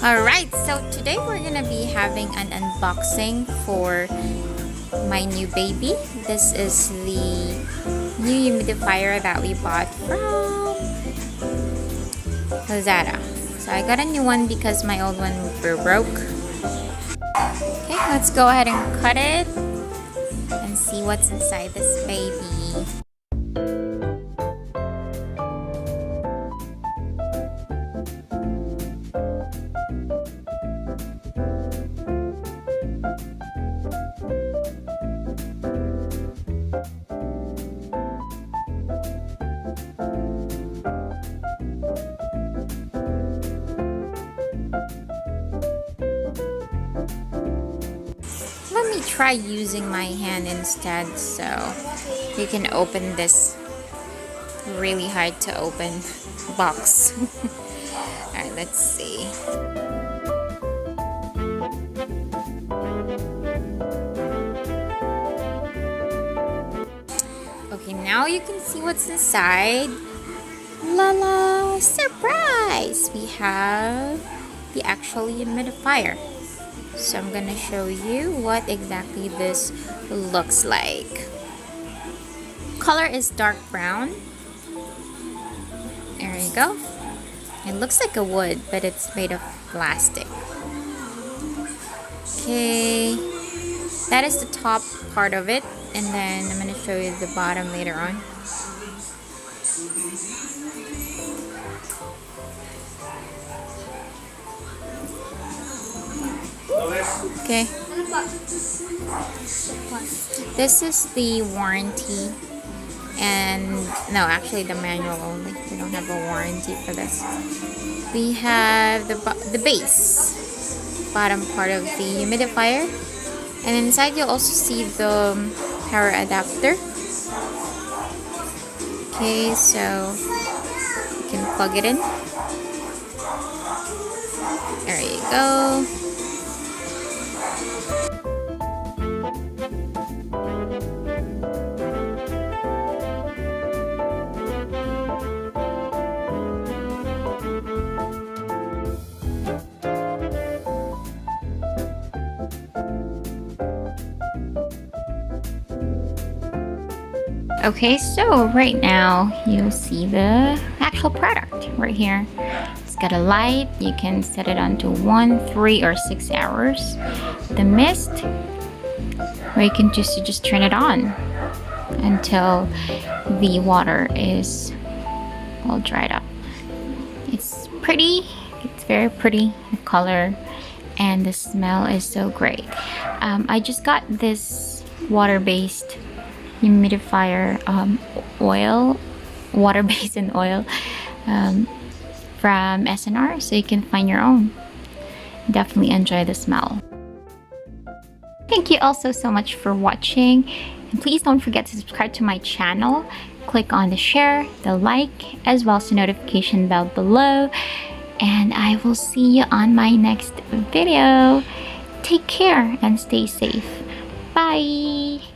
Alright, so today we're gonna be having an unboxing for my new baby. This is the new humidifier that we bought from Lazada. So I got a new one because my old one broke. Okay, let's go ahead and cut it and see what's inside this baby. Let me try using my hand instead so you can open this really hard to open box. Alright, let's see. Okay, now you can see what's inside. La la! Surprise! We have the actual humidifier. So I'm gonna show you what exactly this looks like. Color is dark brown. There you go. It looks like a wood, but it's made of plastic. Okay, that is the top part of it, and then I'm gonna show you the bottom later on. Okay. This is the warranty, and no, actually the manual only. We don't have a warranty for this. We have the base, bottom part of the humidifier, and inside you'll also see the power adapter. Okay, so you can plug it in. There you go. Okay, so right now you'll see the actual product right here. It's got a light. You can set it onto 1, 3, or 6 hours. The mist, where you can just turn it on until the water is all dried up. It's pretty. It's very pretty color, and the smell is so great. I just got this water-based humidifier oil, water-based and oil from SNR, so you can find your own. Definitely enjoy the smell. Thank you also so much for watching, and please don't forget to subscribe to my channel. Click on the share, the like, as well as the notification bell below, and I will see you on my next video. Take care and stay safe. Bye.